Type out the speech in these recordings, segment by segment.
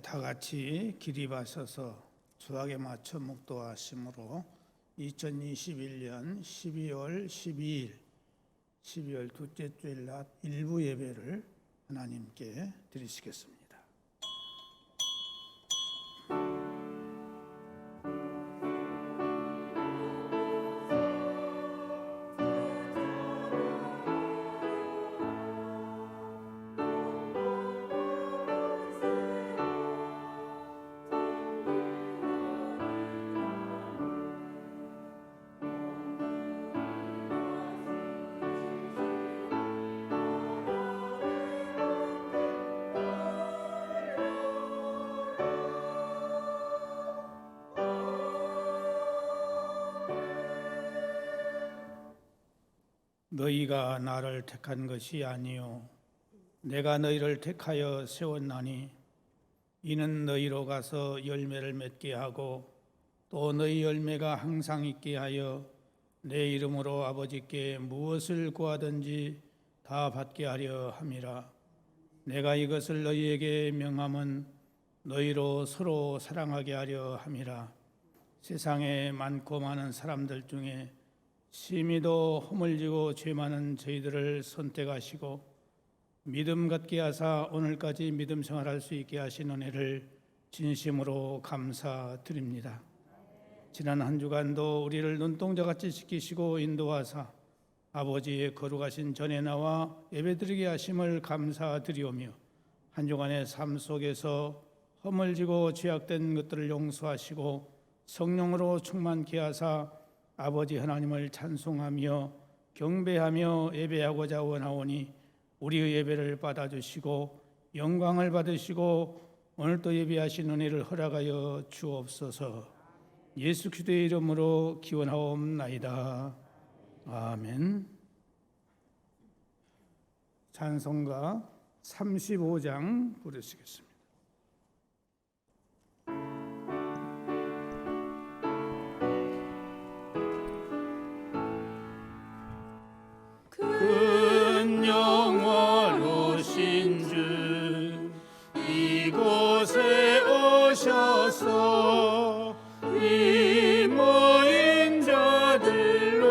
다 같이 기립하셔서 주학에 맞춰 묵도하심으로 2021년 12월 12일 12월 둘째 주일 낮 일부 예배를 하나님께 드리시겠습니다. 너희가 나를 택한 것이 아니요 내가 너희를 택하여 세웠나니 이는 너희로 가서 열매를 맺게 하고 또 너희 열매가 항상 있게 하여 내 이름으로 아버지께 무엇을 구하든지 다 받게 하려 함이라. 내가 이것을 너희에게 명함은 너희로 서로 사랑하게 하려 함이라. 세상에 많고 많은 사람들 중에 심히도 허물지고 죄 많은 저희들을 선택하시고 믿음 갖게 하사 오늘까지 믿음 생활할 수 있게 하신 은혜를 진심으로 감사드립니다. 지난 한 주간도 우리를 눈동자같이 지키시고 인도하사 아버지의 거룩하신 전에 나와 예배드리게 하심을 감사드리오며 한 주간의 삶 속에서 허물지고 죄악된 것들을 용서하시고 성령으로 충만케 하사 아버지 하나님을 찬송하며 경배하며 예배하고자 원하오니 우리의 예배를 받아주시고 영광을 받으시고 오늘 또 예배하신 은혜를 허락하여 주옵소서. 예수 그리스도의 이름으로 기원하옵나이다. 아멘. 찬송가 35장 부르시겠습니다. 큰 영화로신 주 이곳에 오셔서 이 모인 자들로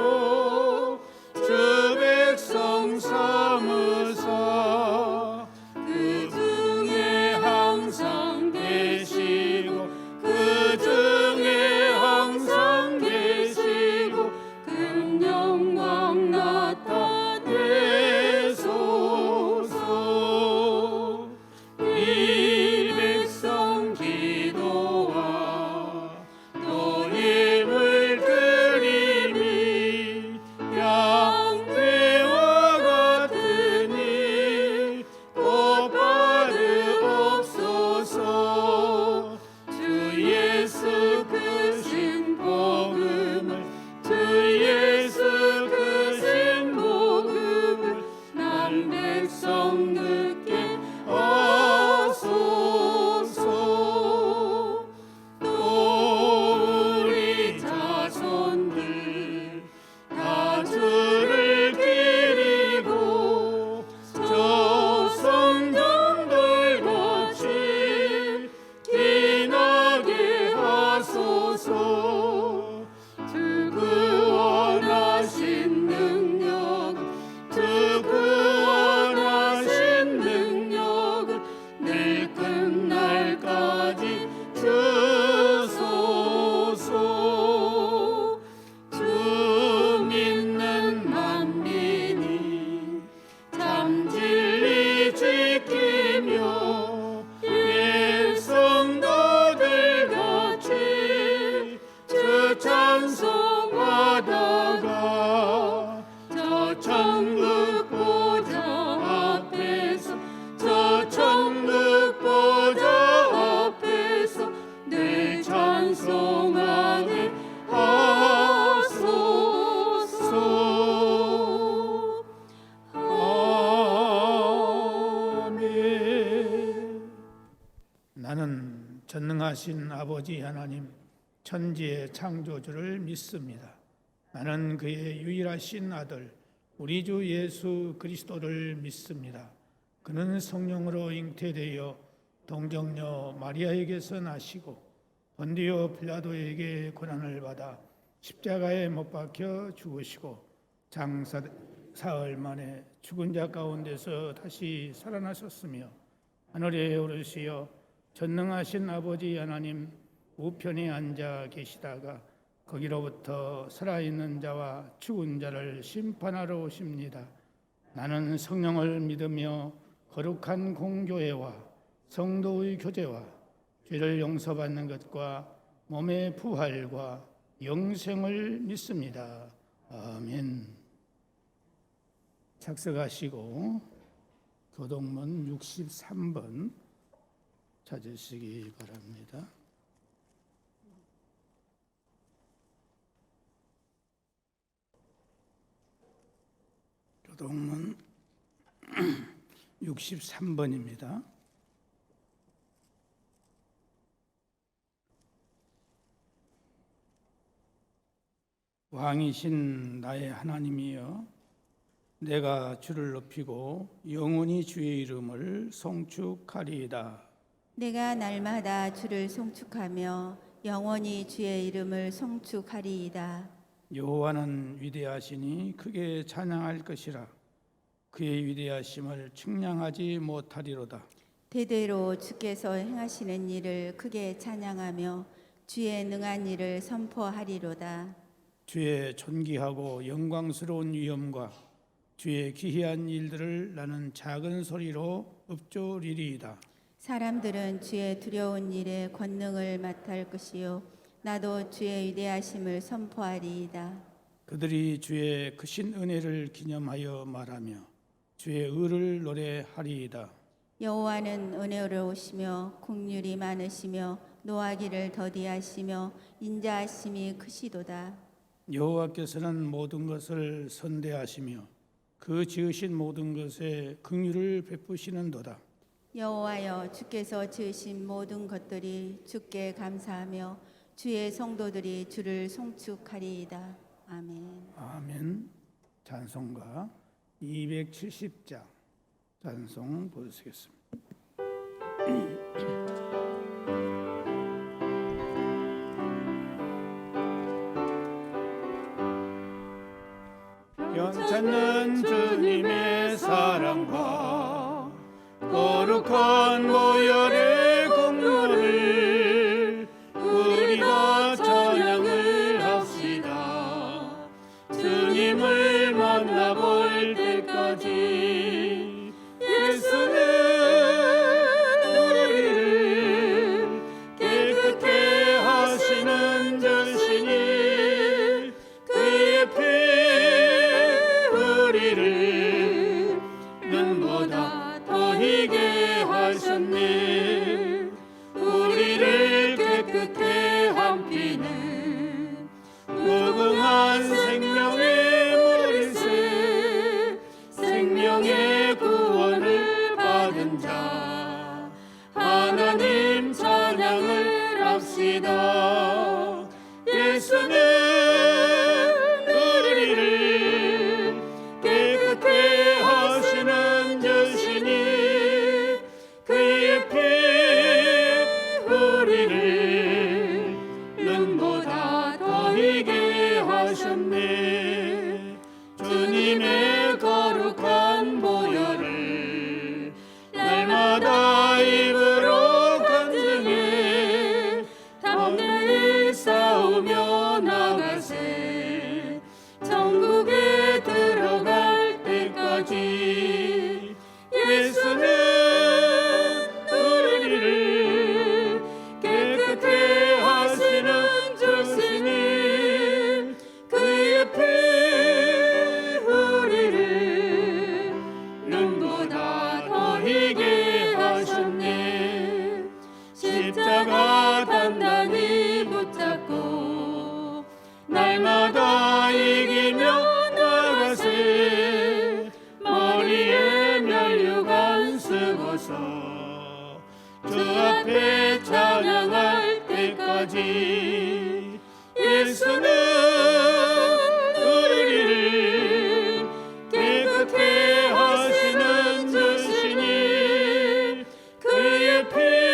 주 백성 삼으사 그 중에 항상 계시고 그 중에 항상 계시고 큰 영광 나타내소서. 이 백성 기도와 또 예물 드림이 양떼와 같으니 곧 받으옵소서. 주 예수 크신 복음을 주 예수 크신 복음을 난 백성 듣게 하소서. 또 우리 자손들 다 주를 기리고 저 성전들같이 기나게 하소서. 주 구원하신 능력 주 구원하신 능력을 늘 끝날까지 주소서. 주 믿는 만민이 참 진리 지키며 백성도들 같이 주 찬송하다가 저 천국 보좌 앞에서 저 천국 보좌 앞에서 늘 찬송하게 하소서. 아멘. 나는 전능하신 아버지 하나님 천지의 창조주를 믿습니다. 나는 그의 유일하신 아들 우리 주 예수 그리스도를 믿습니다. 그는 성령으로 잉태되어 동정녀 마리아에게서 나시고 본디오 빌라도에게 고난을 받아 십자가에 못 박혀 죽으시고 장사 사흘 만에 죽은 자 가운데서 다시 살아나셨으며 하늘에 오르시어 전능하신 아버지 하나님 우편에 앉아 계시다가 거기로부터 살아있는 자와 죽은 자를 심판하러 오십니다. 나는 성령을 믿으며 거룩한 공교회와 성도의 교제와 죄를 용서받는 것과 몸의 부활과 영생을 믿습니다. 아멘. 작성하시고 교동문 63번 찾으시기 바랍니다. 교동문 63번입니다. 왕이신 나의 하나님이여, 내가 주를 높이고 영원히 주의 이름을 송축하리이다. 내가 날마다 주를 송축하며 영원히 주의 이름을 송축하리이다. 여호와는 위대하시니 크게 찬양할 것이라. 그의 위대하심을 측량하지 못하리로다. 대대로 주께서 행하시는 일을 크게 찬양하며 주의 능한 일을 선포하리로다. 주의 존귀하고 영광스러운 위엄과 주의 기이한 일들을 나는 작은 소리로 읊조리리이다. 사람들은 주의 두려운 일에 권능을 맡을 것이요 나도 주의 위대하심을 선포하리이다. 그들이 주의 크신 은혜를 기념하여 말하며 주의 의를 노래하리이다. 여호와는 은혜로우시며 긍휼이 많으시며 노하기를 더디하시며 인자하심이 크시도다. 여호와께서는 모든 것을 선대하시며 그 지으신 모든 것에 긍휼을 베푸시는도다. 여호와여, 주께서 지으신 모든 것들이 주께 감사하며 주의 성도들이 주를 송축하리이다. 아멘. 아멘. 찬송가 270장 찬송 보시겠습니다. 변찮는 주님의 사랑과 거룩한 모열의 공로를 우리가 찬양을 합시다. 주님을 만나볼 때까지 예수는 우리를 깨끗게 하시는 전신이 그의 피 우리를 눈보다 더 희게 하셨네. 우리를 깨끗게 한 피는 무궁한 생명의 물새, 생명의 구원을 받은 자 하나님 찬양을 합시다. 예수는 우리를 깨끗게 하시는 전신이 그의 피 우리를 눈보다 더 희게 하셨네. 주님의 거룩한 보혈을 날마다 입으로 간증해 담대히 싸우며 나가세. 천국에 들어갈 때까지 예수는 우리를 깨끗게 하시는 주시니 그의 피 우리를 눈보다 더 희게 하셨네. 십자가 단단히 붙잡고 날마다 이기며 나가세. 머리에 면류관 쓰고서 주 앞에 찬양할 때까지 예수는 우리를 깨끗게 하시는 주시니 그의 피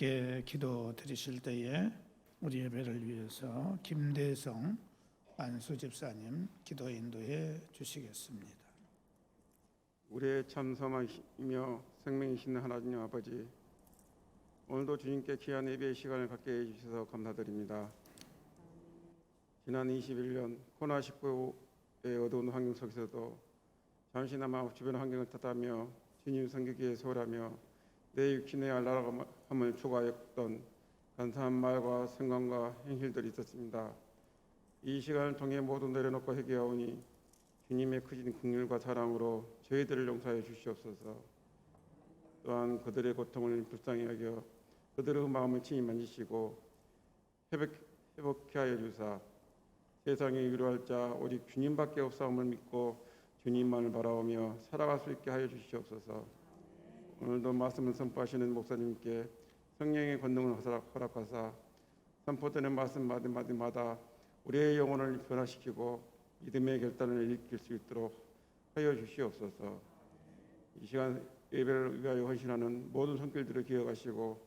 함께 기도 드리실 때에 우리 예배를 위해서 김대성 안수 집사님 기도 인도해 주시겠습니다. 우리의 참 소망이며 생명이신 하나님 아버지, 오늘도 주님께 귀한 예배의 시간을 갖게 해주셔서 감사드립니다. 지난 21년 코로나19의 어두운 환경 속에서도 잠시나마 주변 환경을 탓하며 주님 섬기기에 소홀하며 내 육신의 알라함을 추구하였던 간사한 말과 생각과 행실들이 있었습니다. 이 시간을 통해 모두 내려놓고 회개하오니 주님의 크신 긍휼과 사랑으로 저희들을 용서하여 주시옵소서. 또한 그들의 고통을 불쌍히 여겨 그들의 마음을 친히 만지시고 회복케 하여 주사 세상에 위로할 자 오직 주님밖에 없사옴을 믿고 주님만을 바라오며 살아갈 수 있게 하여 주시옵소서. 오늘도 말씀을 선포하시는 목사님께 성령의 권능을 허락하사 선포되는 말씀 마디마디마다 우리의 영혼을 변화시키고 믿음의 결단을 일으킬 수 있도록 하여 주시옵소서. 이 시간 예배를 위하여 헌신하는 모든 손길들을 기억하시고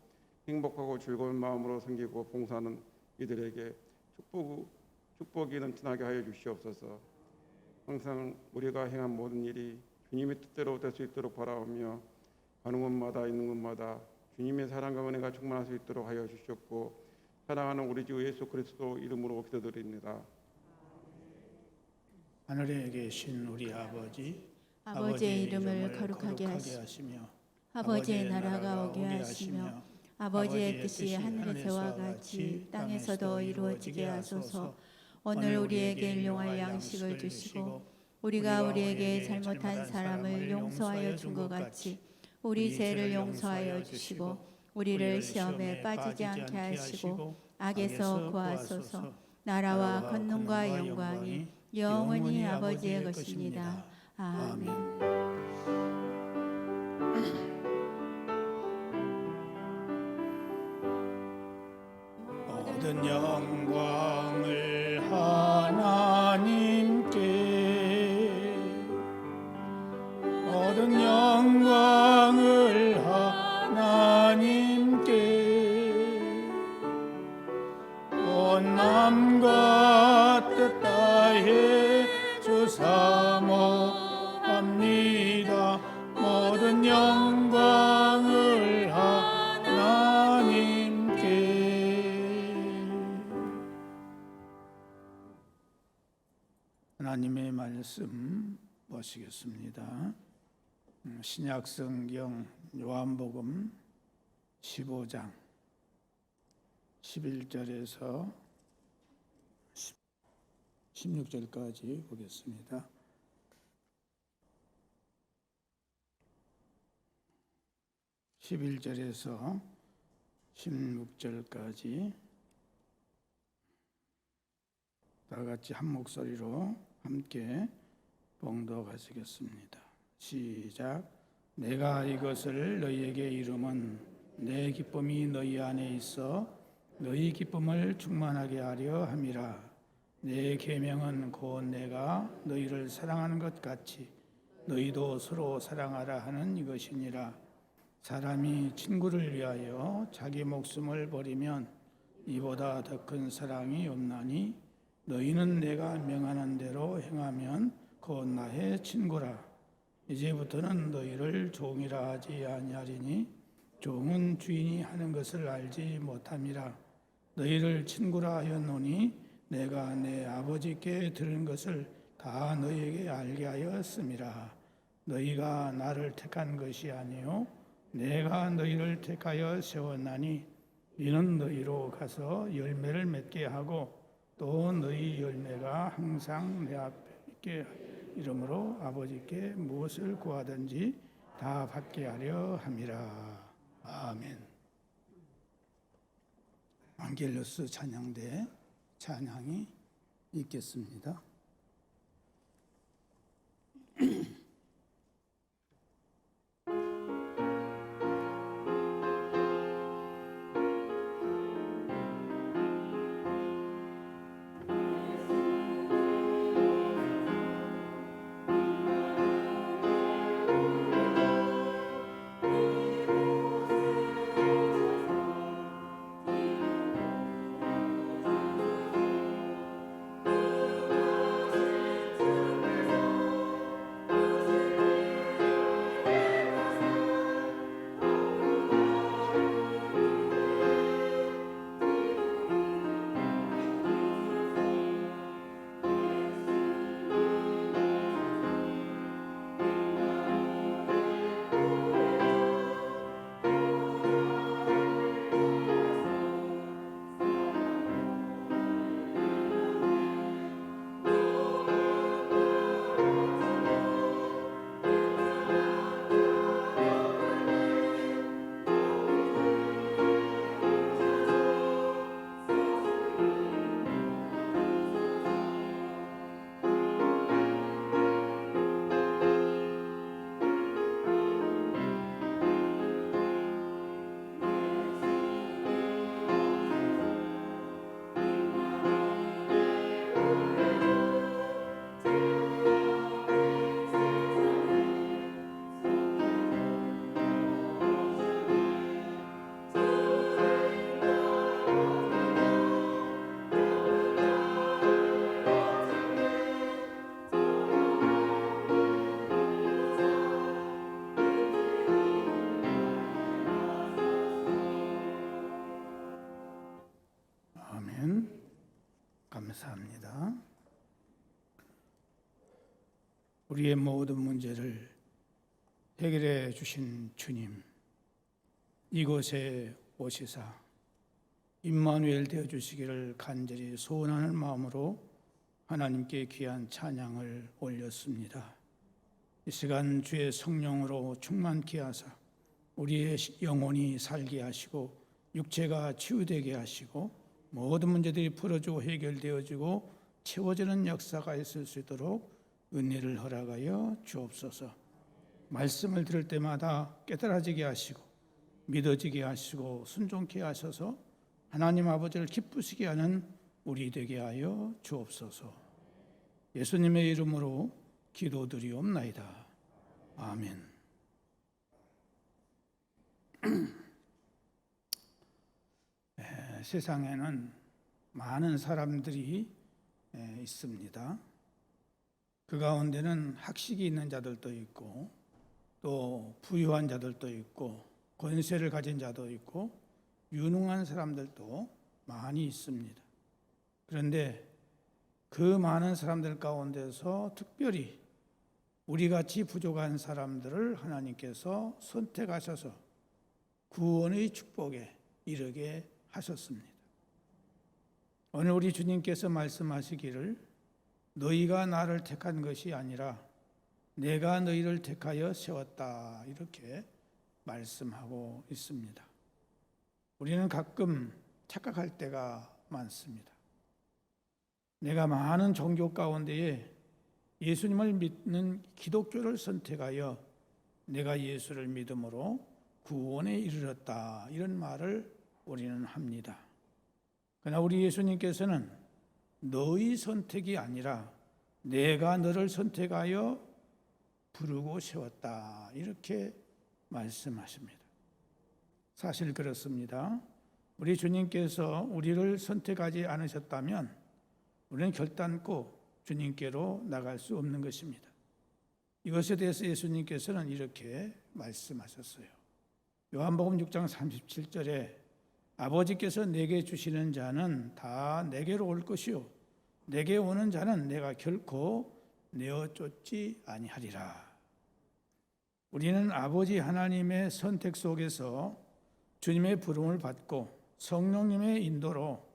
행복하고 즐거운 마음으로 섬기고 봉사하는 이들에게 축복이 넘쳐나게 하여 주시옵소서. 항상 우리가 행한 모든 일이 주님의 뜻대로 될 수 있도록 바라오며 가는 곳마다 있는 곳마다 주님의 사랑과 은혜가 충만할 수 있도록 하여 주시옵고 사랑하는 우리 주 예수 그리스도 이름으로 기도드립니다. 하늘에 계신 우리 아버지, 아버지의 이름을 거룩하게 하시며 아버지의 나라가 오게 하시며 아버지의 뜻이 하늘에서와 같이 땅에서도 이루어지게 하소서. 오늘 우리에게 일용할 양식을 주시고 우리가 우리에게 잘못한 사람을 용서하여 준 것 같이 우리 죄를 용서하여 주시고 우리를 시험에 빠지지 않게 하시고 악에서 구하소서. 나라와 권능과 영광이 영원히 아버지의 것입니다. 아멘. 모든 영광을 하나님께, 모든 영광을 하나님께, 온 마음과 뜻 다해 주사모합니다. 모든 영광을 하나님께. 하나님의 말씀 보시겠습니다. 신약성경 요한복음 15장 11절에서 16절까지 보겠습니다. (11절에서) 16절까지 다 같이 한 목소리로 함께 봉독하시겠습니다. 시작. 내가 이것을 너희에게 이름은 내 기쁨이 너희 안에 있어 너희 기쁨을 충만하게 하려 함이라. 내 계명은 곧 내가 너희를 사랑하는 것 같이 너희도 서로 사랑하라 하는 이것이니라. 사람이 친구를 위하여 자기 목숨을 버리면 이보다 더 큰 사랑이 없나니 너희는 내가 명하는 대로 행하면 곧 나의 친구라. 이제부터는 너희를 종이라 하지 아니하리니 종은 주인이 하는 것을 알지 못함이라. 너희를 친구라 하였노니 내가 내 아버지께 들은 것을 다 너희에게 알게 하였음이라. 너희가 나를 택한 것이 아니요 내가 너희를 택하여 세웠나니 이는 너희로 가서 열매를 맺게 하고 또 너희 열매가 항상 내 앞에 있게 이름으로 아버지께 무엇을 구하든지 다 받게 하려 함이라. 아멘. 안겔로스 찬양대 찬양이 있겠습니다. 우리의 모든 문제를 해결해 주신 주님, 이곳에 오시사 임마누엘 되어 주시기를 간절히 소원하는 마음으로 하나님께 귀한 찬양을 올렸습니다. 이 시간 주의 성령으로 충만케 하사 우리의 영혼이 살게 하시고 육체가 치유되게 하시고 모든 문제들이 풀어지고 해결되어지고 채워지는 역사가 있을 수 있도록 은혜를 허락하여 주옵소서. 말씀을 들을 때마다 깨달아지게 하시고 믿어지게 하시고 순종케 하셔서 하나님 아버지를 기쁘시게 하는 우리 되게 하여 주옵소서. 예수님의 이름으로 기도드리옵나이다. 아멘. 세상에는 많은 사람들이 있습니다. 그 가운데는 학식이 있는 자들도 있고 또 부유한 자들도 있고 권세를 가진 자도 있고 유능한 사람들도 많이 있습니다. 그런데 그 많은 사람들 가운데서 특별히 우리같이 부족한 사람들을 하나님께서 선택하셔서 구원의 축복에 이르게 하셨습니다. 오늘 우리 주님께서 말씀하시기를 너희가 나를 택한 것이 아니라 내가 너희를 택하여 세웠다, 이렇게 말씀하고 있습니다. 우리는 가끔 착각할 때가 많습니다. 내가 많은 종교 가운데에 예수님을 믿는 기독교를 선택하여 내가 예수를 믿음으로 구원에 이르렀다, 이런 말을 우리는 합니다. 그러나 우리 예수님께서는 너희 선택이 아니라 내가 너를 선택하여 부르고 세웠다, 이렇게 말씀하십니다. 사실 그렇습니다. 우리 주님께서 우리를 선택하지 않으셨다면 우리는 결단코 주님께로 나갈 수 없는 것입니다. 이것에 대해서 예수님께서는 이렇게 말씀하셨어요. 요한복음 6장 37절에 아버지께서 내게 주시는 자는 다 내게로 올 것이요 내게 오는 자는 내가 결코 내어 쫓지 아니하리라. 우리는 아버지 하나님의 선택 속에서 주님의 부름을 받고 성령님의 인도로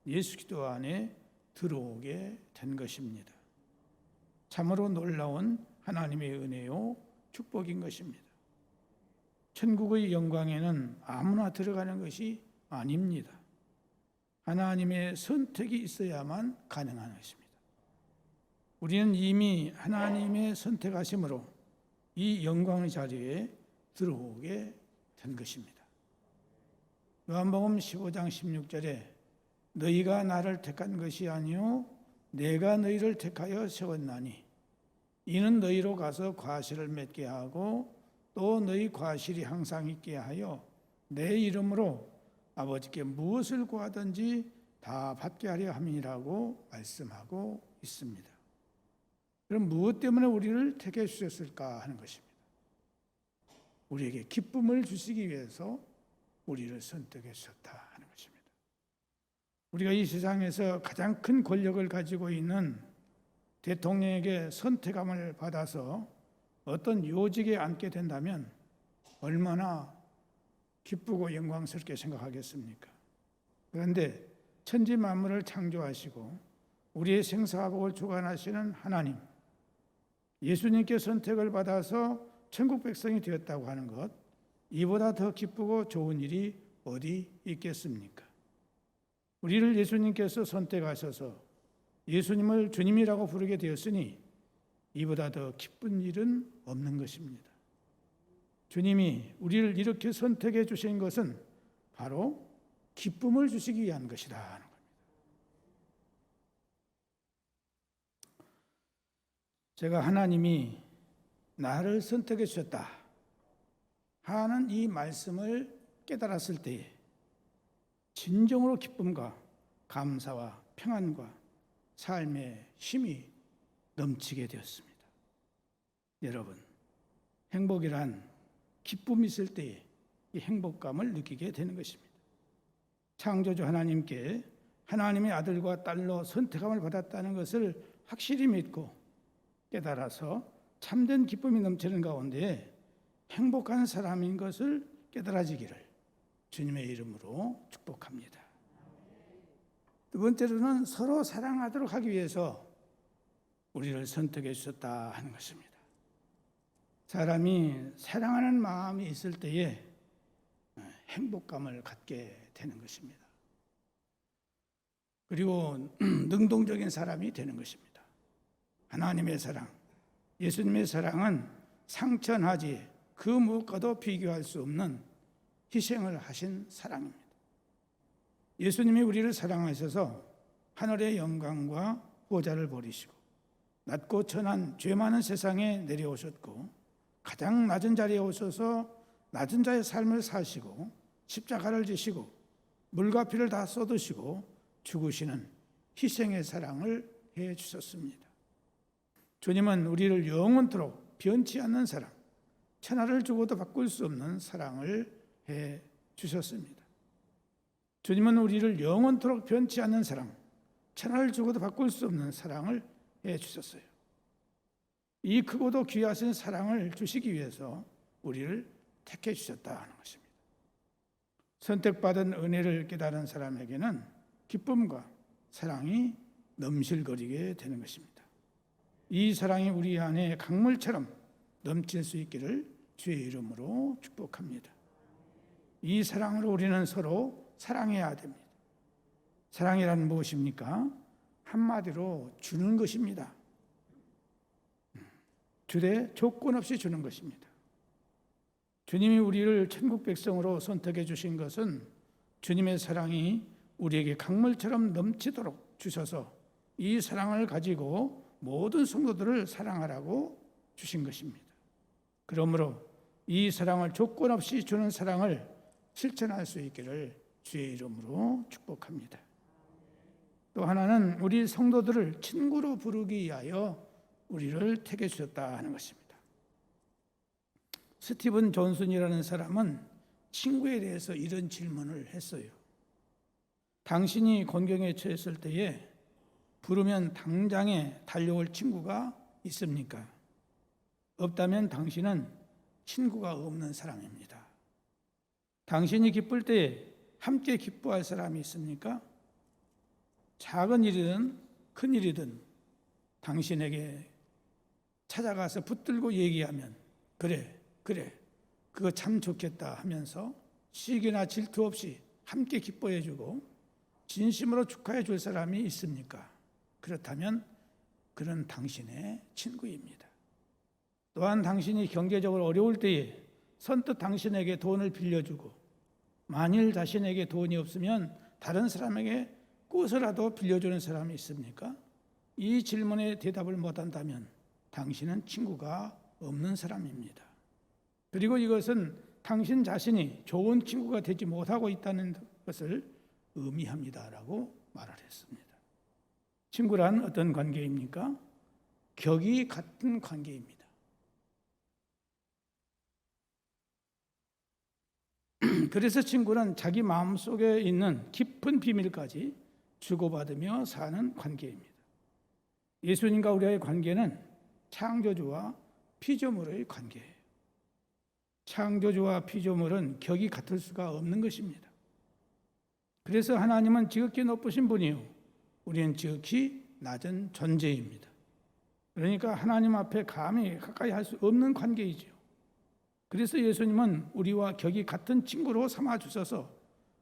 예수 그리스도 안에 들어오게 된 것입니다. 참으로 놀라운 하나님의 은혜요 축복인 것입니다. 천국의 영광에는 아무나 들어가는 것이 아닙니다. 하나님의 선택이 있어야만 가능한 것입니다. 우리는 이미 하나님의 선택하심으로 이 영광의 자리에 들어오게 된 것입니다. 요한복음 15장 16절에 너희가 나를 택한 것이 아니요 내가 너희를 택하여 세웠나니 이는 너희로 가서 과실을 맺게 하고 또 너희 과실이 항상 있게 하여 내 이름으로 아버지께 무엇을 구하든지 다 받게 하려 함이라고 말씀하고 있습니다. 그럼 무엇 때문에 우리를 택해 주셨을까 하는 것입니다. 우리에게 기쁨을 주시기 위해서 우리를 선택해 주셨다 하는 것입니다. 우리가 이 세상에서 가장 큰 권력을 가지고 있는 대통령에게 선택함을 받아서 어떤 요직에 앉게 된다면 얼마나 기쁘고 영광스럽게 생각하겠습니까? 그런데 천지 만물을 창조하시고 우리의 생사복을 주관하시는 하나님, 예수님께 선택을 받아서 천국 백성이 되었다고 하는 것, 이보다 더 기쁘고 좋은 일이 어디 있겠습니까? 우리를 예수님께서 선택하셔서 예수님을 주님이라고 부르게 되었으니 이보다 더 기쁜 일은 없는 것입니다. 주님이 우리를 이렇게 선택해 주신 것은 바로 기쁨을 주시기 위한 것이다 하는 겁니다. 제가 하나님이 나를 선택해 주셨다 하는 이 말씀을 깨달았을 때에 진정으로 기쁨과 감사와 평안과 삶의 힘이 넘치게 되었습니다. 여러분, 행복이란 기쁨이 있을 때에 이 행복감을 느끼게 되는 것입니다. 창조주 하나님께 하나님의 아들과 딸로 선택함을 받았다는 것을 확실히 믿고 깨달아서 참된 기쁨이 넘치는 가운데 행복한 사람인 것을 깨달아지기를 주님의 이름으로 축복합니다. 두 번째로는 서로 사랑하도록 하기 위해서 우리를 선택해 주셨다 하는 것입니다. 사람이 사랑하는 마음이 있을 때에 행복감을 갖게 되는 것입니다. 그리고 능동적인 사람이 되는 것입니다. 하나님의 사랑, 예수님의 사랑은 상천하지 그 무엇과도 비교할 수 없는 희생을 하신 사랑입니다. 예수님이 우리를 사랑하셔서 하늘의 영광과 보좌를 버리시고 낮고 천한 죄 많은 세상에 내려오셨고 가장 낮은 자리에 오셔서 낮은 자의 삶을 사시고 십자가를 지시고 물과 피를 다 쏟으시고 죽으시는 희생의 사랑을 해 주셨습니다. 주님은 우리를 영원토록 변치 않는 사랑, 천하를 주고도 바꿀 수 없는 사랑을 해 주셨습니다. 주님은 우리를 영원토록 변치 않는 사랑, 천하를 주고도 바꿀 수 없는 사랑을 해 주셨어요. 이 크고도 귀하신 사랑을 주시기 위해서 우리를 택해 주셨다 하는 것입니다. 선택받은 은혜를 깨달은 사람에게는 기쁨과 사랑이 넘실거리게 되는 것입니다. 이 사랑이 우리 안에 강물처럼 넘칠 수 있기를 주의 이름으로 축복합니다. 이 사랑으로 우리는 서로 사랑해야 됩니다. 사랑이란 무엇입니까? 한마디로 주는 것입니다. 주되 조건 없이 주는 것입니다. 주님이 우리를 천국 백성으로 선택해 주신 것은 주님의 사랑이 우리에게 강물처럼 넘치도록 주셔서 이 사랑을 가지고 모든 성도들을 사랑하라고 주신 것입니다. 그러므로 이 사랑을 조건 없이 주는 사랑을 실천할 수 있기를 주의 이름으로 축복합니다. 또 하나는 우리 성도들을 친구로 부르기 위하여 우리를 택해 주셨다 하는 것입니다. 스티븐 존슨이라는 사람은 친구에 대해서 이런 질문을 했어요. 당신이 곤경에 처했을 때에 부르면 당장에 달려올 친구가 있습니까? 없다면 당신은 친구가 없는 사람입니다. 당신이 기쁠 때에 함께 기뻐할 사람이 있습니까? 작은 일이든 큰 일이든 당신에게 찾아가서 붙들고 얘기하면 그래 그거 참 좋겠다 하면서 시기나 질투 없이 함께 기뻐해 주고 진심으로 축하해 줄 사람이 있습니까? 그렇다면 그는 당신의 친구입니다. 또한 당신이 경제적으로 어려울 때에 선뜻 당신에게 돈을 빌려주고 만일 자신에게 돈이 없으면 다른 사람에게 꽃이라도 빌려주는 사람이 있습니까? 이 질문에 대답을 못한다면 당신은 친구가 없는 사람입니다. 그리고 이것은 당신 자신이 좋은 친구가 되지 못하고 있다는 것을 의미합니다라고 말을 했습니다. 친구란 어떤 관계입니까? 격이 같은 관계입니다. 그래서 친구는 자기 마음속에 있는 깊은 비밀까지 주고받으며 사는 관계입니다. 예수님과 우리의 관계는 창조주와 피조물의 관계예요. 창조주와 피조물은 격이 같을 수가 없는 것입니다. 그래서 하나님은 지극히 높으신 분이요 우리는 지극히 낮은 존재입니다. 그러니까 하나님 앞에 감히 가까이 할 수 없는 관계이죠. 그래서 예수님은 우리와 격이 같은 친구로 삼아 주셔서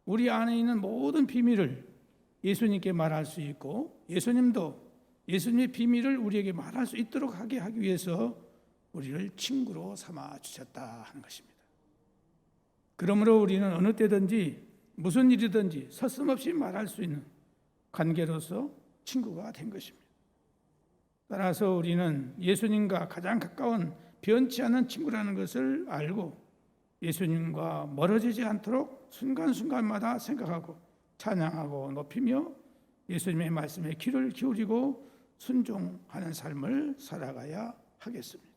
우리 안에 있는 모든 비밀을 예수님께 말할 수 있고 예수님도 예수님의 비밀을 우리에게 말할 수 있도록 하게 하기 위해서 우리를 친구로 삼아 주셨다 하는 것입니다. 그러므로 우리는 어느 때든지 무슨 일이든지 서슴없이 말할 수 있는 관계로서 친구가 된 것입니다. 따라서 우리는 예수님과 가장 가까운 변치 않는 친구라는 것을 알고 예수님과 멀어지지 않도록 순간순간마다 생각하고 찬양하고 높이며 예수님의 말씀에 귀를 기울이고 순종하는 삶을 살아가야 하겠습니다.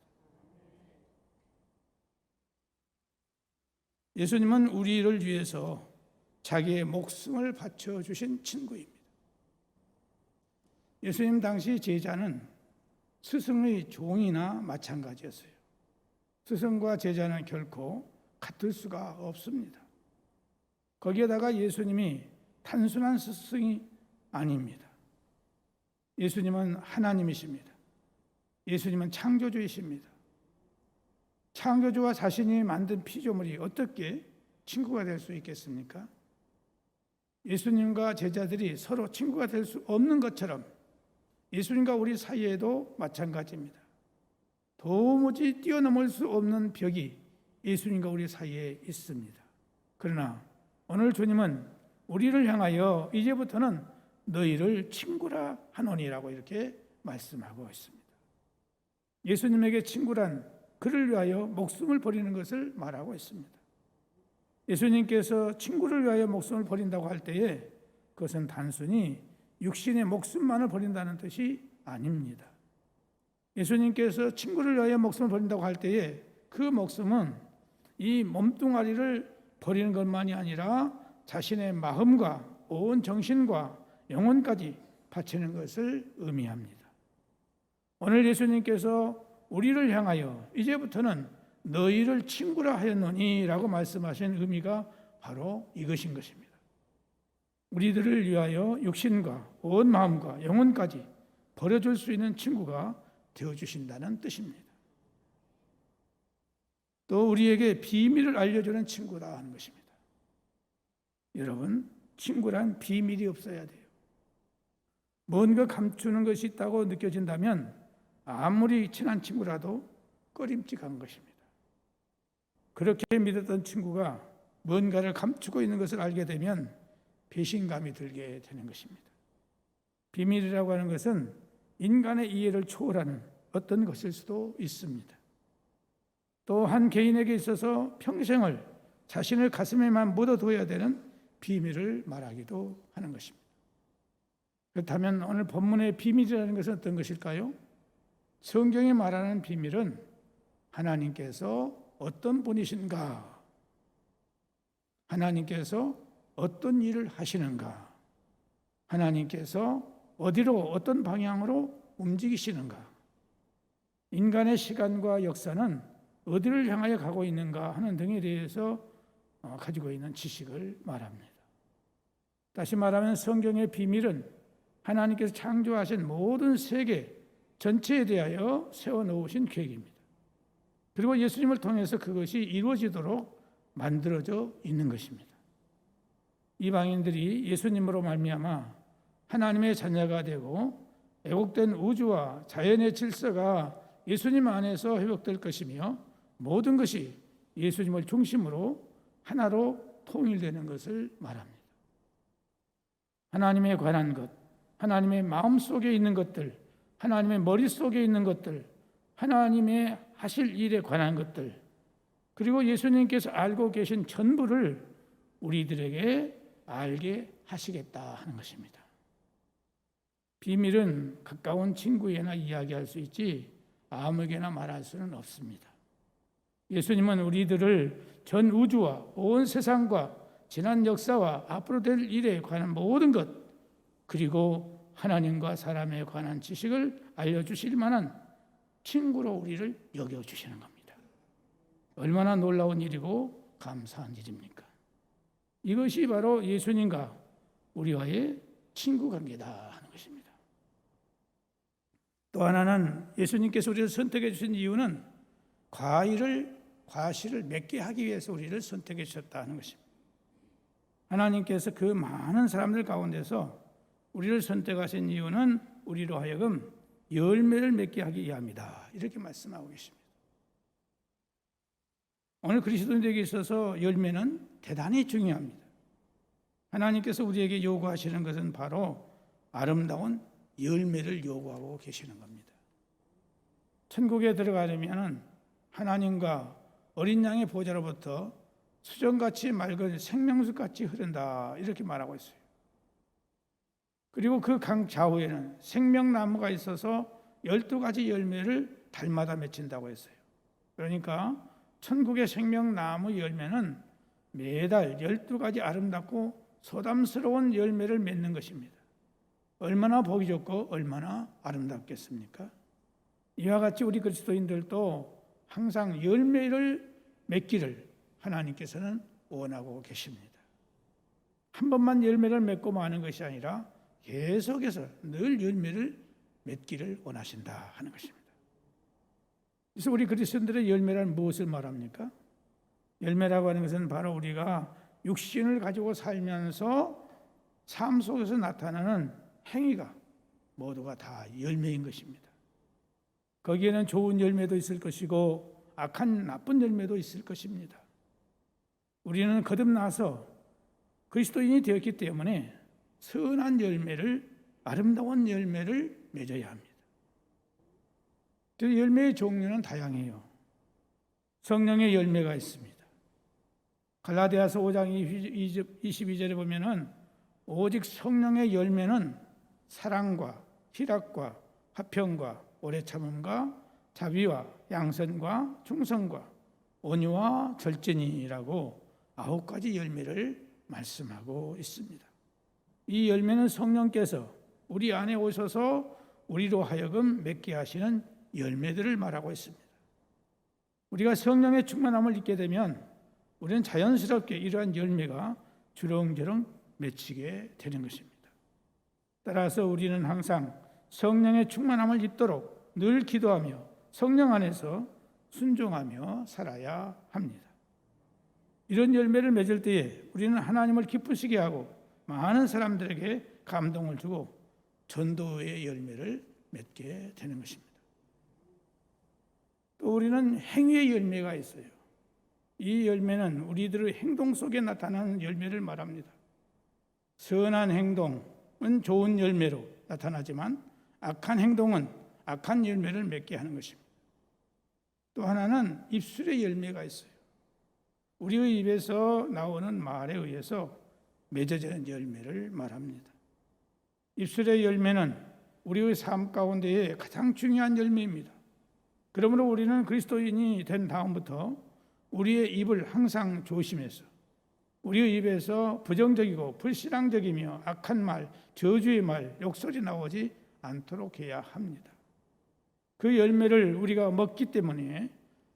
예수님은 우리를 위해서 자기의 목숨을 바쳐주신 친구입니다. 예수님 당시 제자는 스승의 종이나 마찬가지였어요. 스승과 제자는 결코 같을 수가 없습니다. 거기에다가 예수님이 단순한 스승이 아닙니다. 예수님은 하나님이십니다. 예수님은 창조주이십니다. 창조주와 자신이 만든 피조물이 어떻게 친구가 될 수 있겠습니까? 예수님과 제자들이 서로 친구가 될 수 없는 것처럼 예수님과 우리 사이에도 마찬가지입니다. 도무지 뛰어넘을 수 없는 벽이 예수님과 우리 사이에 있습니다. 그러나 오늘 주님은 우리를 향하여 이제부터는 너희를 친구라 하노니라고 이렇게 말씀하고 있습니다. 예수님에게 친구란 그를 위하여 목숨을 버리는 것을 말하고 있습니다. 예수님께서 친구를 위하여 목숨을 버린다고 할 때에 그것은 단순히 육신의 목숨만을 버린다는 뜻이 아닙니다. 예수님께서 친구를 위하여 목숨을 버린다고 할 때에 그 목숨은 이 몸뚱아리를 버리는 것만이 아니라 자신의 마음과 온 정신과 영혼까지 바치는 것을 의미합니다. 오늘 예수님께서 우리를 향하여 이제부터는 너희를 친구라 하였노니 라고 말씀하신 의미가 바로 이것인 것입니다. 우리들을 위하여 육신과 온 마음과 영혼까지 버려줄 수 있는 친구가 되어주신다는 뜻입니다. 또 우리에게 비밀을 알려주는 친구다 하는 것입니다. 여러분, 친구란 비밀이 없어야 돼요. 뭔가 감추는 것이 있다고 느껴진다면 아무리 친한 친구라도 꺼림칙한 것입니다. 그렇게 믿었던 친구가 뭔가를 감추고 있는 것을 알게 되면 배신감이 들게 되는 것입니다. 비밀이라고 하는 것은 인간의 이해를 초월하는 어떤 것일 수도 있습니다. 또 한 개인에게 있어서 평생을 자신의 가슴에만 묻어둬야 되는 비밀을 말하기도 하는 것입니다. 그렇다면 오늘 본문의 비밀이라는 것은 어떤 것일까요? 성경이 말하는 비밀은 하나님께서 어떤 분이신가, 하나님께서 어떤 일을 하시는가, 하나님께서 어디로 어떤 방향으로 움직이시는가, 인간의 시간과 역사는 어디를 향하여 가고 있는가 하는 등에 대해서 가지고 있는 지식을 말합니다. 다시 말하면 성경의 비밀은 하나님께서 창조하신 모든 세계 전체에 대하여 세워놓으신 계획입니다. 그리고 예수님을 통해서 그것이 이루어지도록 만들어져 있는 것입니다. 이방인들이 예수님으로 말미암아 하나님의 자녀가 되고 왜곡된 우주와 자연의 질서가 예수님 안에서 회복될 것이며 모든 것이 예수님을 중심으로 하나로 통일되는 것을 말합니다. 하나님에 관한 것, 하나님의 마음속에 있는 것들, 하나님의 머릿속에 있는 것들, 하나님의 하실 일에 관한 것들, 그리고 예수님께서 알고 계신 전부를 우리들에게 알게 하시겠다 하는 것입니다. 비밀은 가까운 친구에나 이야기할 수 있지 아무에게나 말할 수는 없습니다. 예수님은 우리들을 전 우주와 온 세상과 지난 역사와 앞으로 될 일에 관한 모든 것, 그리고 하나님과 사람에 관한 지식을 알려주실 만한 친구로 우리를 여겨주시는 겁니다. 얼마나 놀라운 일이고 감사한 일입니까? 이것이 바로 예수님과 우리와의 친구 관계다 하는 것입니다. 또 하나는 예수님께서 우리를 선택해 주신 이유는 과실을 맺게 하기 위해서 우리를 선택해 주셨다 하는 것입니다. 하나님께서 그 많은 사람들 가운데서 우리를 선택하신 이유는 우리로 하여금 열매를 맺게 하기 위함이다. 이렇게 말씀하고 계십니다. 오늘 그리스도인들에게 있어서 열매는 대단히 중요합니다. 하나님께서 우리에게 요구하시는 것은 바로 아름다운 열매를 요구하고 계시는 겁니다. 천국에 들어가려면 하나님과 어린 양의 보좌로부터 수정같이 맑은 생명수같이 흐른다 이렇게 말하고 있어요. 그리고 그 강 좌우에는 생명나무가 있어서 12가지 열매를 달마다 맺힌다고 했어요. 그러니까 천국의 생명나무 열매는 매달 12가지 아름답고 소담스러운 열매를 맺는 것입니다. 얼마나 보기 좋고 얼마나 아름답겠습니까? 이와 같이 우리 그리스도인들도 항상 열매를 맺기를 하나님께서는 원하고 계십니다. 한 번만 열매를 맺고 마는 것이 아니라 계속해서 늘 열매를 맺기를 원하신다 하는 것입니다. 그래서 우리 그리스도인들의 열매란 무엇을 말합니까? 열매라고 하는 것은 바로 우리가 육신을 가지고 살면서 삶 속에서 나타나는 행위가 모두가 다 열매인 것입니다. 거기에는 좋은 열매도 있을 것이고 악한 나쁜 열매도 있을 것입니다. 우리는 거듭나서 그리스도인이 되었기 때문에 선한 열매를, 아름다운 열매를 맺어야 합니다. 그 열매의 종류는 다양해요. 성령의 열매가 있습니다. 갈라디아서 5장 22절에 보면은 오직 성령의 열매는 사랑과 희락과 화평과 오래 참음과 자비와 양선과 충성과 온유와 절제니라고 9가지 열매를 말씀하고 있습니다. 이 열매는 성령께서 우리 안에 오셔서 우리로 하여금 맺게 하시는 열매들을 말하고 있습니다. 우리가 성령의 충만함을 입게 되면 우리는 자연스럽게 이러한 열매가 주렁주렁 맺히게 되는 것입니다. 따라서 우리는 항상 성령의 충만함을 입도록 늘 기도하며 성령 안에서 순종하며 살아야 합니다. 이런 열매를 맺을 때에 우리는 하나님을 기쁘시게 하고 많은 사람들에게 감동을 주고 전도의 열매를 맺게 되는 것입니다. 또 우리는 행위의 열매가 있어요. 이 열매는 우리들의 행동 속에 나타나는 열매를 말합니다. 선한 행동은 좋은 열매로 나타나지만 악한 행동은 악한 열매를 맺게 하는 것입니다. 또 하나는 입술의 열매가 있어요. 우리의 입에서 나오는 말에 의해서 맺어지는 열매를 말합니다. 입술의 열매는 우리의 삶 가운데에 가장 중요한 열매입니다. 그러므로 우리는 그리스도인이 된 다음부터 우리의 입을 항상 조심해서 우리의 입에서 부정적이고 불신앙적이며 악한 말, 저주의 말, 욕설이 나오지 않도록 해야 합니다. 그 열매를 우리가 먹기 때문에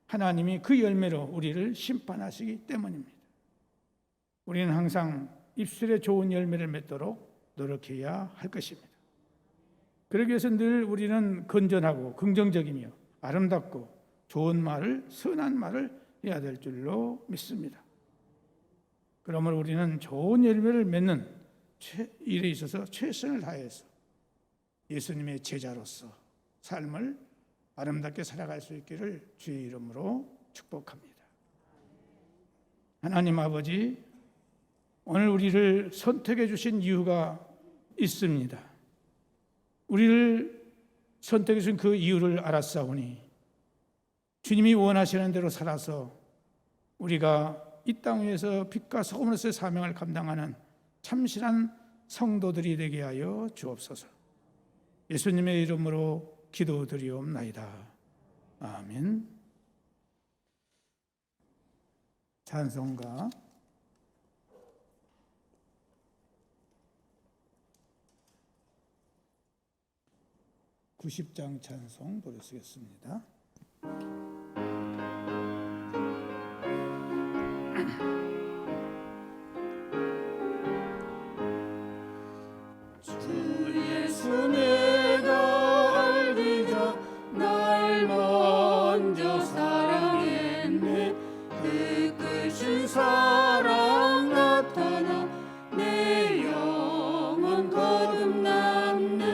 하나님이 그 열매로 우리를 심판하시기 때문입니다. 우리는 항상 입술에 좋은 열매를 맺도록 노력해야 할 것입니다. 그러기 위해서 늘 우리는 건전하고 긍정적이며 아름답고 좋은 말을, 선한 말을 해야 될 줄로 믿습니다. 그러므로 우리는 좋은 열매를 맺는 일에 있어서 최선을 다해서 예수님의 제자로서 삶을 아름답게 살아갈 수 있기를 주의 이름으로 축복합니다. 하나님 아버지, 오늘 우리를 선택해 주신 이유가 있습니다. 우리를 선택해 주신 그 이유를 알았사오니 주님이 원하시는 대로 살아서 우리가 이 땅 위에서 빛과 소금으로서의 사명을 감당하는 참신한 성도들이 되게 하여 주옵소서. 예수님의 이름으로 기도드리옵나이다. 아멘. 찬송가 90장 찬송 부르시겠습니다. 주 예수 내가 알리자 날 먼저 사랑했네. 그 크신 사랑 나타나 내 영혼 거듭났네.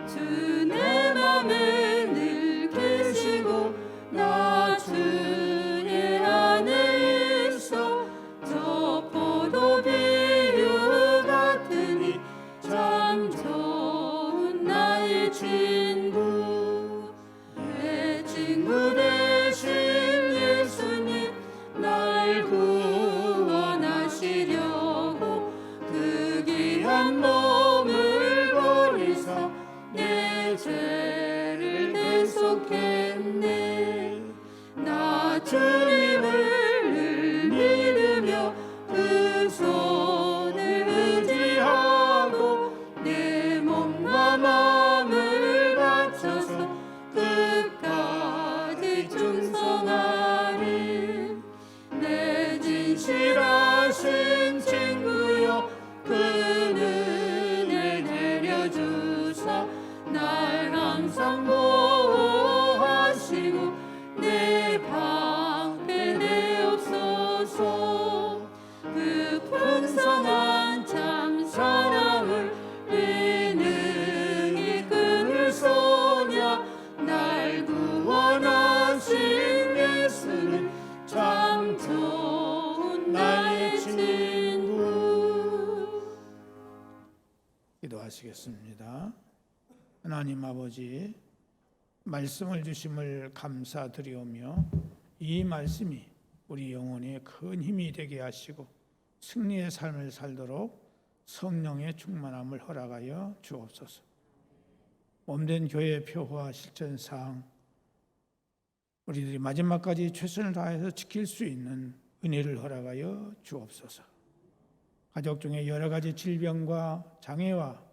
주 내 맘에 늘 계시고 나 주의 안에 있어. 저 포도 비유 같으니 참 좋은 나의 친구. 내 친구 되신 예수님 날 구원하시려고 그 귀한 몸을 버리사 내 죄를 대속했네. 나 주님을 늘 믿으며 그 손을 의지하고 내 몸과 마음을 바쳐서 그 날 항상 보호하시고 내 방패 되옵소서. 그 풍성한 참 사랑을 내 능히 끊을 소냐. 날 구원하신 예수는 참 좋은 나의 친구. 기도하시겠습니다. 하나님 아버지, 말씀을 주심을 감사드리오며 이 말씀이 우리 영혼에 큰 힘이 되게 하시고 승리의 삶을 살도록 성령의 충만함을 허락하여 주옵소서. 몸된 교회 표화 실천사항 우리들이 마지막까지 최선을 다해서 지킬 수 있는 은혜를 허락하여 주옵소서. 가족 중에 여러 가지 질병과 장애와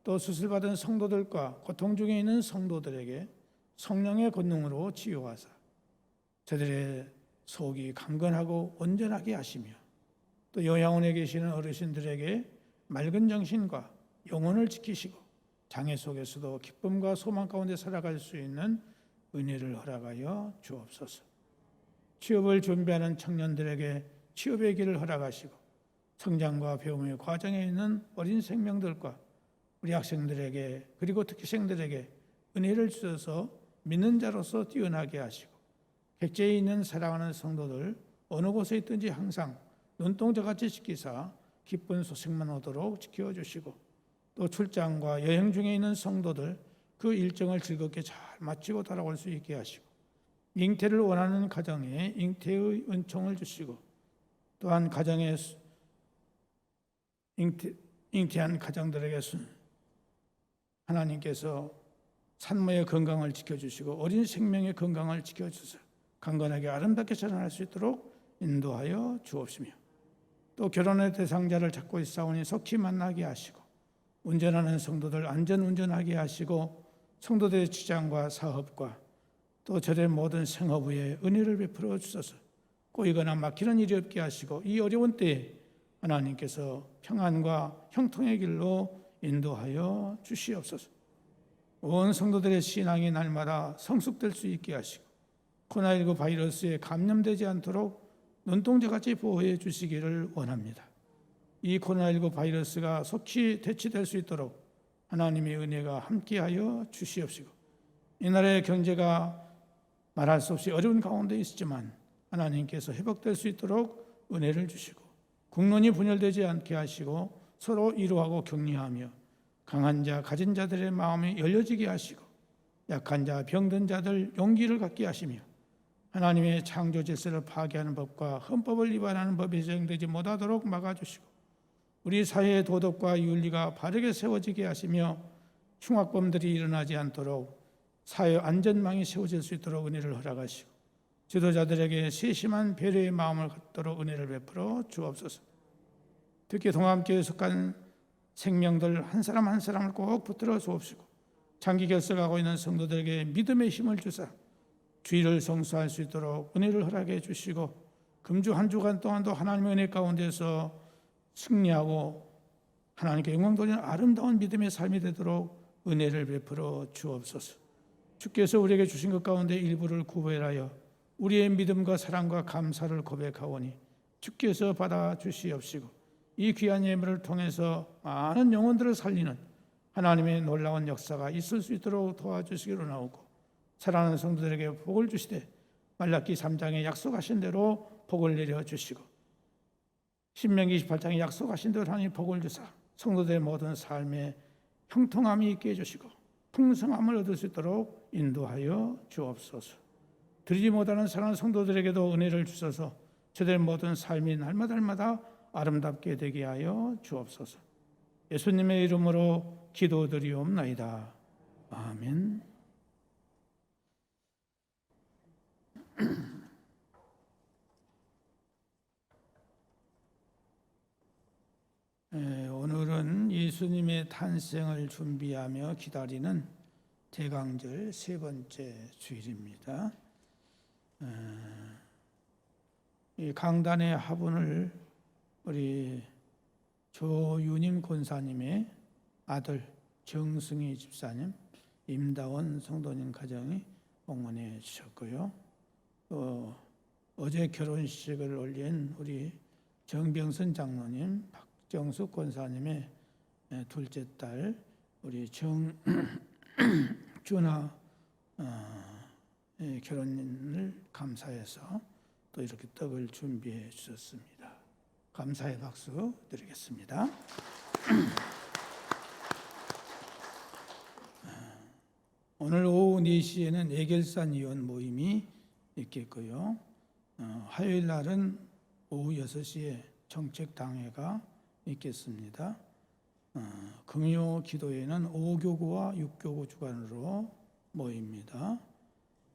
또 수술받은 성도들과 고통 중에 있는 성도들에게 성령의 권능으로 치유하사 저들의 속이 강건하고 온전하게 하시며 또 요양원에 계시는 어르신들에게 맑은 정신과 영혼을 지키시고 장애 속에서도 기쁨과 소망 가운데 살아갈 수 있는 은혜를 허락하여 주옵소서. 취업을 준비하는 청년들에게 취업의 길을 허락하시고 성장과 배움의 과정에 있는 어린 생명들과 우리 학생들에게 그리고 특기생들에게 은혜를 주셔서 믿는 자로서 뛰어나게 하시고 객지에 있는 사랑하는 성도들 어느 곳에 있든지 항상 눈동자같이 지키사 기쁜 소식만 오도록 지켜주시고 또 출장과 여행 중에 있는 성도들 그 일정을 즐겁게 잘 마치고 돌아올 수 있게 하시고 잉태를 원하는 가정에 잉태의 은총을 주시고 또한 가정에 잉태한 가정들에게 하나님께서 산모의 건강을 지켜주시고 어린 생명의 건강을 지켜주셔서 강건하게 아름답게 자라날 수 있도록 인도하여 주옵시며 또 결혼의 대상자를 찾고 있사오니 속히 만나게 하시고 운전하는 성도들 안전운전하게 하시고 성도들의 직장과 사업과 또 저의 모든 생업에 은혜를 베풀어 주셔서 꼬이거나 막히는 일이 없게 하시고 이 어려운 때에 하나님께서 평안과 형통의 길로 인도하여 주시옵소서. 온 성도들의 신앙이 날마다 성숙될 수 있게 하시고 코로나19 바이러스에 감염되지 않도록 눈동자같이 보호해 주시기를 원합니다. 이 코로나19 바이러스가 속히 대치될 수 있도록 하나님의 은혜가 함께하여 주시옵시고 이 나라의 경제가 말할 수 없이 어려운 가운데 있지만 하나님께서 회복될 수 있도록 은혜를 주시고 국론이 분열되지 않게 하시고 서로 위로하고 격려하며 강한 자, 가진 자들의 마음이 열려지게 하시고 약한 자, 병든 자들 용기를 갖게 하시며 하나님의 창조 질서를 파괴하는 법과 헌법을 위반하는 법이 시행되지 못하도록 막아주시고 우리 사회의 도덕과 윤리가 바르게 세워지게 하시며 흉악범들이 일어나지 않도록 사회 안전망이 세워질 수 있도록 은혜를 허락하시고 지도자들에게 세심한 배려의 마음을 갖도록 은혜를 베풀어 주옵소서. 특히 동암교회에 속한 생명들 한 사람 한 사람을 꼭 붙들어 주옵시고 장기 결석하고 있는 성도들에게 믿음의 힘을 주사 주의를 성수할 수 있도록 은혜를 허락해 주시고 금주 한 주간 동안도 하나님의 은혜 가운데서 승리하고 하나님께 영광 돌리는 아름다운 믿음의 삶이 되도록 은혜를 베풀어 주옵소서. 주께서 우리에게 주신 것 가운데 일부를 구별하여 우리의 믿음과 사랑과 감사를 고백하오니 주께서 받아 주시옵시고 이 귀한 예물을 통해서 많은 영혼들을 살리는 하나님의 놀라운 역사가 있을 수 있도록 도와주시기로 나오고 사랑하는 성도들에게 복을 주시되 말라기 3장에 약속하신 대로 복을 내려주시고 신명기 28장에 약속하신 대로 하나님 복을 주사 성도들의 모든 삶에 형통함이 있게 해주시고 풍성함을 얻을 수 있도록 인도하여 주옵소서. 드리지 못하는 사랑하는 성도들에게도 은혜를 주셔서 저들의 모든 삶이 날마다 아름답게 되게 하여 주옵소서. 예수님의 이름으로 기도드리옵나이다. 아멘. 오늘은 예수님의 탄생을 준비하며 기다리는 대강절 세 번째 주일입니다. 이 강단의 화분을 우리 조유님 권사님의 아들 정승희 집사님 임다원 성도님 가정이 응원해 주셨고요. 또 어제 결혼식을 올린 우리 정병선 장로님, 박정숙 권사님의 둘째 딸 우리 정준하 결혼을 감사해서 또 이렇게 떡을 준비해 주셨습니다. 감사의 박수 드리겠습니다. 오늘 오후 4시에는 예결산 위원 모임이 있겠고요. 화요일 날은 오후 6시에 정책당회가 있겠습니다. 금요 기도회는 5교구와 6교구 주관으로 모입니다.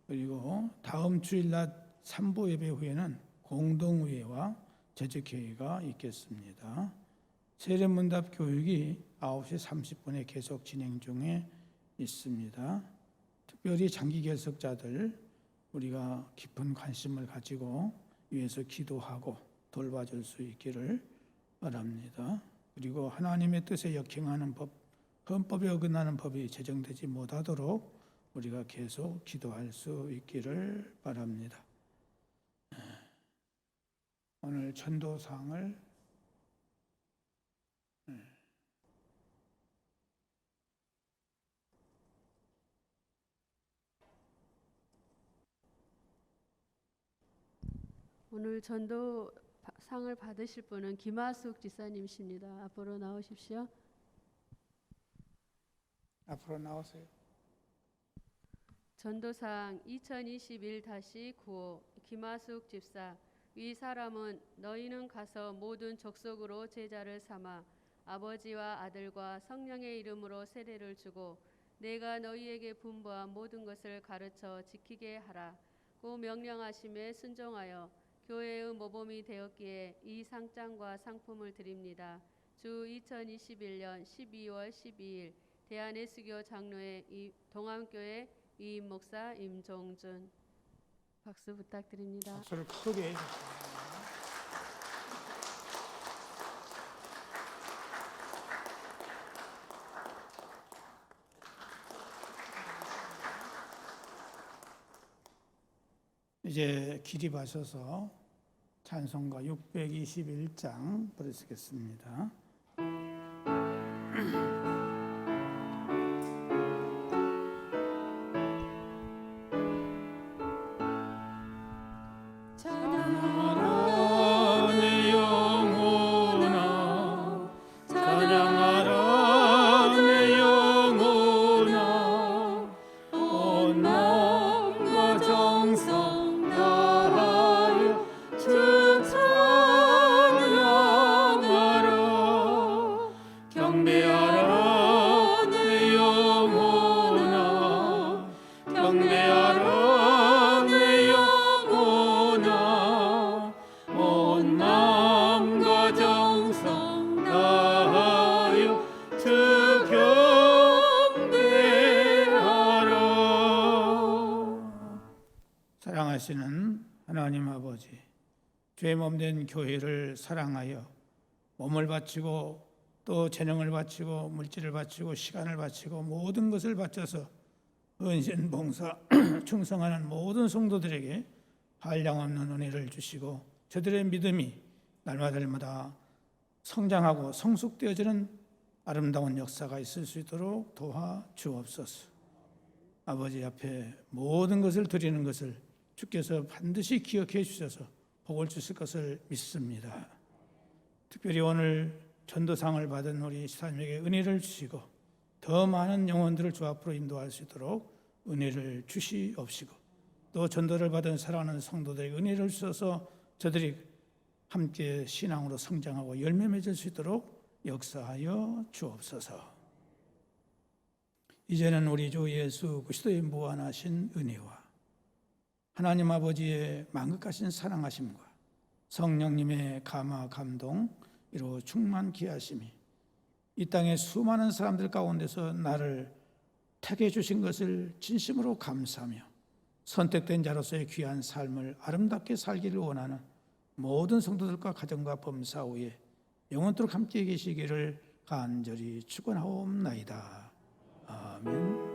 그리고 다음 주일 낮 3부 예배 후에는 공동의회와 재직회의가 있겠습니다. 세례문답 교육이 9시 30분에 계속 진행 중에 있습니다. 특별히 장기 결석자들 우리가 깊은 관심을 가지고 위해서 기도하고 돌봐줄 수 있기를 바랍니다. 그리고 하나님의 뜻에 역행하는 법, 헌법에 어긋나는 법이 제정되지 못하도록 우리가 계속 기도할 수 있기를 바랍니다. 오늘 전도사항을 오늘 전도상을 받으실 분은 김하숙 지사님이십니다. 앞으로 나오십시오. 앞으로 나오세요. 전도상 2021-9 김하숙 집사. 이 사람은 너희는 가서 모든 족속으로 제자를 삼아 아버지와 아들과 성령의 이름으로 세례를 주고 내가 너희에게 분부한 모든 것을 가르쳐 지키게 하라. 고 명령하심에 순종하여 교회의 모범이 되었기에 이 상장과 상품을 드립니다. 주 2021년 12월 12일 대한예수교 장로회 동암교회 이임 목사 임종준. 박수 부탁드립니다. 박수를 크게 해주세요. 이제 기립하셔서 찬송가 621장 부르시겠습니다. 찬양하라 내 영혼아, 찬양하라 내 영혼아, 온 마음과 정성 다하여 주 찬양하라. 경배하라 내 영혼아, 경배하라 내 영혼아, 온 마음과 정성 다하여 주 경배하라. 사랑하시는 하나님 아버지, 죄 몸된 교회를 사랑하여 몸을 바치고 또 재능을 바치고 물질을 바치고 시간을 바치고 모든 것을 바쳐서 헌신 봉사 충성하는 모든 성도들에게 한량없는 은혜를 주시고 저들의 믿음이 날마다 성장하고 성숙되어지는 아름다운 역사가 있을 수 있도록 도와 주옵소서. 아버지 앞에 모든 것을 드리는 것을 주께서 반드시 기억해 주셔서 복을 주실 것을 믿습니다. 특별히 오늘 전도상을 받은 우리 시사님에게 은혜를 주시고 더 많은 영혼들을 주 앞으로 인도할 수 있도록 은혜를 주시옵시고 또 전도를 받은 사랑하는 성도들에게 은혜를 주셔서 저들이 함께 신앙으로 성장하고 열매 맺을 수 있도록 역사하여 주옵소서. 이제는 우리 주 예수 그리스도의 무한하신 은혜와 하나님 아버지의 만극하신 사랑하심과 성령님의 감화 감동 이로 충만케 하심이 이 땅의 수많은 사람들 가운데서 나를 택해 주신 것을 진심으로 감사하며 선택된 자로서의 귀한 삶을 아름답게 살기를 원하는 모든 성도들과 가정과 범사후에 영원토록 함께 계시기를 간절히 축원하옵나이다. 아멘.